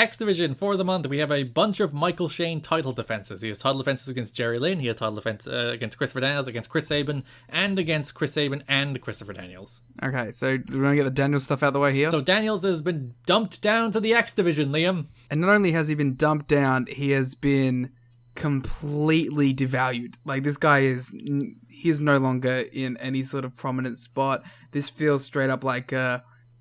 X Division for the month, we have a bunch of Michael Shane title defenses. He has title defenses against Jerry Lynn. He has title defense against Christopher Daniels, against Chris Sabin, and against Chris Sabin and Christopher Daniels. Okay, so we're going to get the Daniels stuff out of the way here. So Daniels has been dumped down to the X Division, Liam. And not only has he been dumped down, he has been completely devalued. Like, this guy he is no longer in any sort of prominent spot. This feels straight up like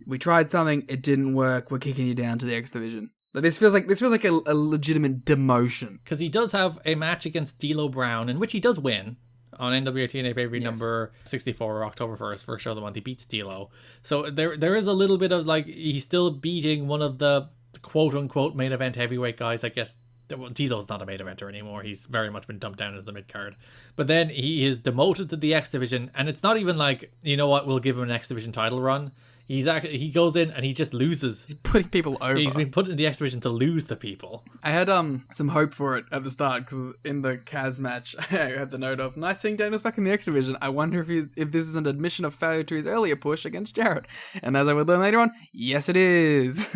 we tried something, it didn't work, we're kicking you down to the X Division. Like, this feels like a legitimate demotion. Because he does have a match against D'Lo Brown, in which he does win on NWA-TNA pay-per-view number 64, October 1st, first show of the month. He beats D'Lo. So there is a little bit of, like, he's still beating one of the quote-unquote main event heavyweight guys, I guess. Well, D'Lo's not a main eventer anymore. He's very much been dumped down into the mid-card. But then he is demoted to the X Division, and it's not even like, you know what, we'll give him an X Division title run. He goes in and he just loses. He's putting people over. He's been put in the X Division to lose the people. I had some hope for it at the start, because in the Kaz match, I had the note of, nice seeing Daniels back in the X Division. I wonder if this is an admission of failure to his earlier push against Jarrett. And as I would learn later on, yes it is.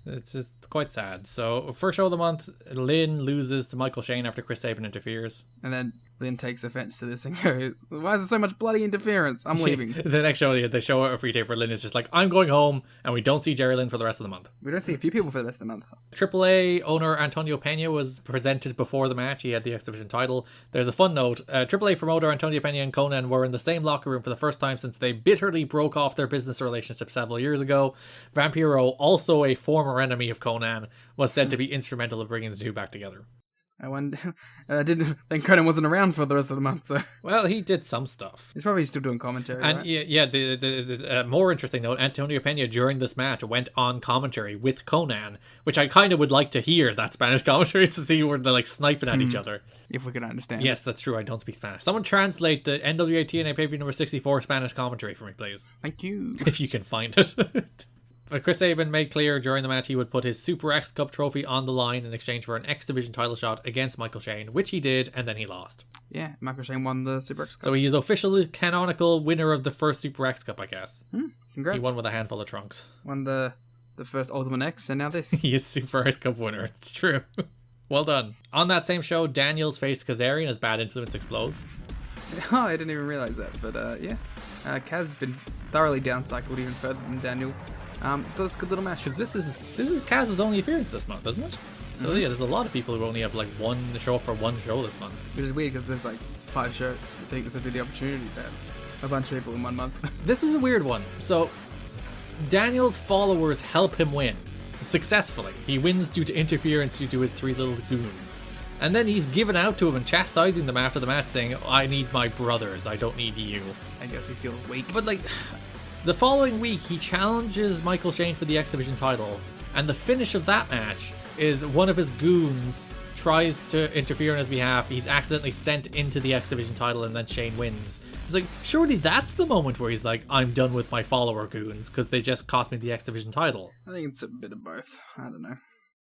It's just quite sad. So, first show of the month, Lynn loses to Michael Shane after Chris Sabin interferes. And then Lynn takes offense to this and goes, why is there so much bloody interference? I'm leaving. The next show, they show a pre-tape where Lynn is just like, I'm going home, and we don't see Jerry Lynn for the rest of the month. We don't see a few people for the rest of the month. AAA owner Antonio Pena was presented before the match. He had the X Division title. There's a fun note. AAA promoter Antonio Pena and Conan were in the same locker room for the first time since they bitterly broke off their business relationship several years ago. Vampiro, also a former enemy of Conan, was said to be instrumental in bringing the two back together. I wonder. Then Conan wasn't around for the rest of the month, so. Well, he did some stuff. He's probably still doing commentary. And right? the more interesting note, Antonio Pena during this match went on commentary with Conan, which I kind of would like to hear that Spanish commentary to see where they're like sniping at each other. If we can understand. Yes, that's true. I don't speak Spanish. Someone translate the NWA-TNA pay-per-view number 64 Spanish commentary for me, please. Thank you. If you can find it. But Chris Sabin made clear during the match he would put his Super X Cup trophy on the line in exchange for an X Division title shot against Michael Shane, which he did, and then he lost. Yeah, Michael Shane won the Super X Cup. So he is officially canonical winner of the first Super X Cup, I guess. Congrats. He won with a handful of trunks. Won the first Ultimate X, and now this. He is Super X Cup winner. It's true. Well done. On that same show, Daniels faced Kazarian as Bad Influence explodes. Oh, I didn't even realize that, but yeah. Kaz's been thoroughly downcycled even further than Daniels. That was a good little match. Because this is Kaz's only appearance this month, isn't it? So yeah, there's a lot of people who only have like one show up for one show this month. Which is weird because there's like 5 shows. I think this would be the opportunity to have a bunch of people in 1 month. This was a weird one. So Daniel's followers help him win successfully. He wins due to interference due to his 3 little goons. And then he's given out to him and chastising them after the match saying, I need my brothers, I don't need you. I guess he feels weak. But like, the following week he challenges Michael Shane for the X Division title, and the finish of that match is one of his goons tries to interfere on his behalf. He's accidentally sent into the X Division title, and then Shane wins. It's like, surely that's the moment where he's like, I'm done with my follower goons because they just cost me the X Division title. I think it's a bit of both. I don't know.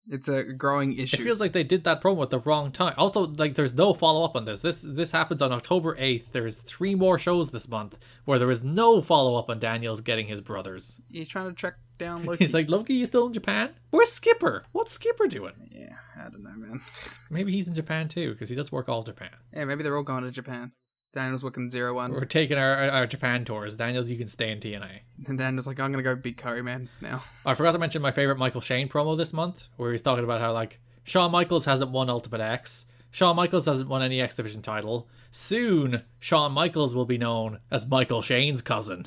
It's a growing issue. It feels like they did that promo at the wrong time. Also, like, there's no follow-up on this. This happens on October 8th. There's 3 more shows this month where there is no follow-up on Daniels getting his brothers. He's trying to track down Loki. He's like, Loki, you still in Japan? Where's Skipper? What's Skipper doing? Yeah, I don't know, man. Maybe he's in Japan too, because he does work all Japan. Yeah, maybe they're all going to Japan. Daniel's working 0-1. We're taking our Japan tours. Daniels, you can stay in TNA. And Daniel's like, I'm going to go beat Curry, man, now. I forgot to mention my favorite Michael Shane promo this month, where he's talking about how, like, Shawn Michaels hasn't won Ultimate X. Shawn Michaels hasn't won any X Division title. Soon, Shawn Michaels will be known as Michael Shane's cousin.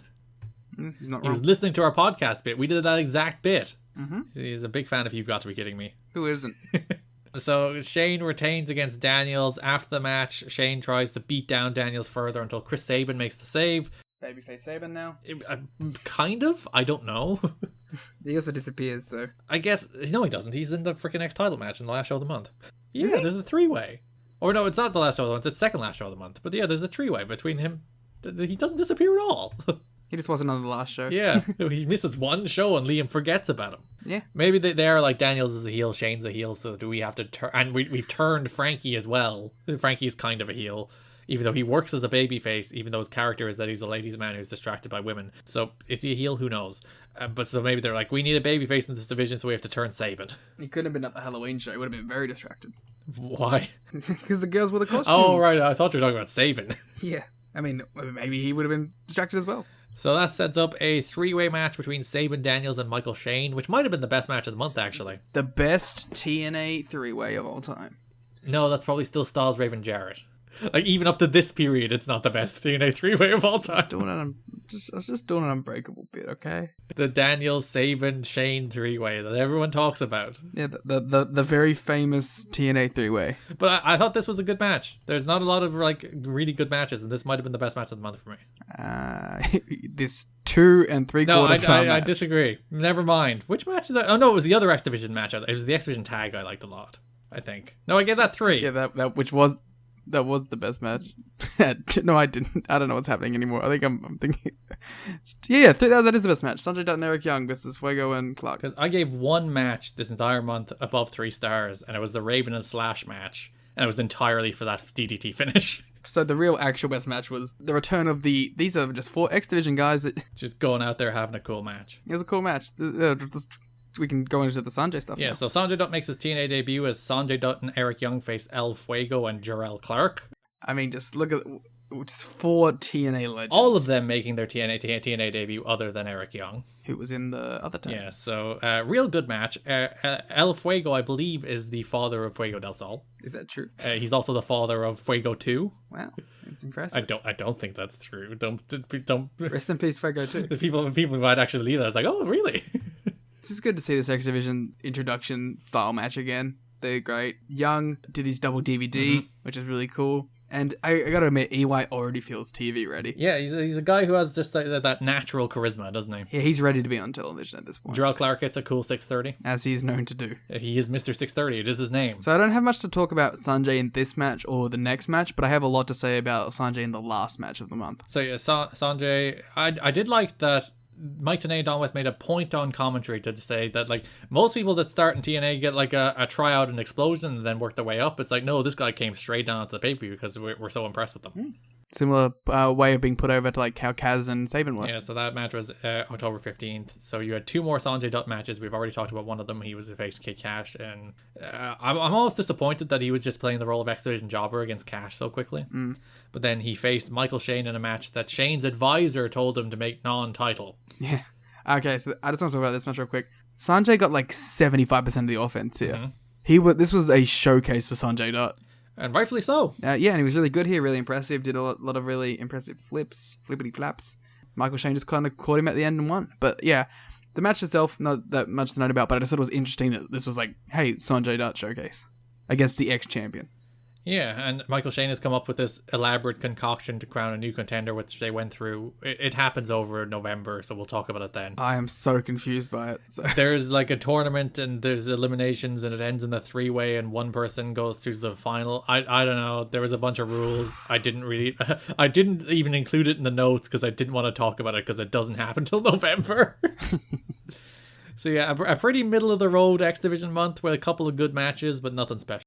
He's not wrong. He was listening to our podcast bit. We did that exact bit. Mm-hmm. He's a big fan of You've Got to Be Kidding Me. Who isn't? So Shane retains against Daniels. After the match, Shane tries to beat down Daniels further until Chris Sabin makes the save. Babyface Sabin now? Kind of? I don't know. He also disappears, so... I guess... No, he doesn't. He's in the freaking X title match in the last show of the month. Is Yeah, he? there's a 3-way. Or no, it's not the last show of the month. It's the second last show of the month. But yeah, there's a 3-way between him. He doesn't disappear at all. He just wasn't on the last show. Yeah, he misses one show and Liam forgets about him. Yeah. Maybe they are like, Daniels is a heel, Shane's a heel, so do we have to turn... And we've turned Frankie as well. Frankie is kind of a heel. even though he works as a babyface, even though his character is that he's a ladies' man who's distracted by women. So is he a heel? Who knows? But so maybe they're like, we need a babyface in this division, so we have to turn Sabin. He couldn't have been at the Halloween show. He would have been very distracted. Why? Because the girls wore the costumes. Oh, right. I thought you were talking about Sabin. Yeah. I mean, maybe he would have been distracted as well. So that sets up a 3-way match between Sabin, Daniels, and Michael Shane, which might have been the best match of the month, actually. The best TNA 3-way of all time. No, that's probably still Styles, Raven, Jarrett. Like, even up to this period, it's not the best TNA 3-way of all time. I was just doing an unbreakable bit, okay? The Daniels, Sabin, Shane 3-way that everyone talks about. Yeah, the very famous TNA 3-way. But I thought this was a good match. There's not a lot of, like, really good matches, and this might have been the best match of the month for me. This 2 3/4 star match. I disagree. Never mind. Which match is that? Oh, no, it was the other X Division match. It was the X Division tag I liked a lot, I think. No, I gave that 3. Yeah, that was the best match. No, I didn't. I don't know what's happening anymore. I think I'm thinking. Yeah, that is the best match. Sanjay Dutt and Eric Young versus Fuego and Clark. Because I gave one match this entire month above 3 stars, and it was the Raven and Slash match, and it was entirely for that DDT finish. So the real actual best match was the return of these are just 4 X Division guys that just going out there having a cool match. It was a cool match. We can go into the Sanjay stuff. Yeah, now. So Sanjay Dutt makes his TNA debut as Sanjay Dutt and Eric Young face El Fuego and Jarrell Clark. I mean, just look at 4 TNA legends. All of them making their TNA debut other than Eric Young, who was in the other time. Yeah, so real good match. El Fuego, I believe, is the father of Fuego del Sol. Is that true? He's also the father of Fuego 2. Wow, that's impressive. I don't think that's true. Don't. Rest in peace, Fuego 2. The people who might actually believe that. It's like, oh, really? This is good to see this X Division introduction style match again. They're great. Young did his double DVD, which is really cool. And I gotta admit, EY already feels TV ready. Yeah, he's a guy who has just that natural charisma, doesn't he? Yeah, he's ready to be on television at this point. Jarrell Clark gets a cool 630. As he's known to do. He is Mr. 630. It is his name. So I don't have much to talk about Sanjay in this match or the next match, but I have a lot to say about Sanjay in the last match of the month. So yeah, Sanjay, I did like that Mike Tenay and Don West made a point on commentary to say that, like, most people that start in TNA get like a tryout and explosion and then work their way up. It's like, no, this guy came straight down to the pay-per-view because we're so impressed with them. Similar way of being put over to like how Kaz and Sabin were. Yeah, so that match was October 15th. So you had 2 more Sanjay Dutt matches. We've already talked about one of them. He was faced Kid Cash, and I'm almost disappointed that he was just playing the role of X Division jobber against Cash so quickly. But then he faced Michael Shane in a match that Shane's advisor told him to make non-title. Yeah. Okay, so I just want to talk about this match real quick. Sanjay got like 75% of the offense here. This was a showcase for Sanjay Dutt. And rightfully so. Yeah, and he was really good here, really impressive. Did a lot of really impressive flippity flaps. Michael Shane just kind of caught him at the end and won. But yeah, the match itself, not that much to note about, but I just thought it was interesting that this was like, hey, Sanjay Dutt showcase against the ex-champion. Yeah, and Michael Shane has come up with this elaborate concoction to crown a new contender, which they went through. It happens over November, so we'll talk about it then. I am so confused by it. So. There's like a tournament, and there's eliminations, and it ends in the 3-way, and one person goes through to the final. I don't know. There was a bunch of rules. I didn't even include it in the notes because I didn't want to talk about it because it doesn't happen till November. So yeah, a pretty middle of the road X Division month with a couple of good matches, but nothing special.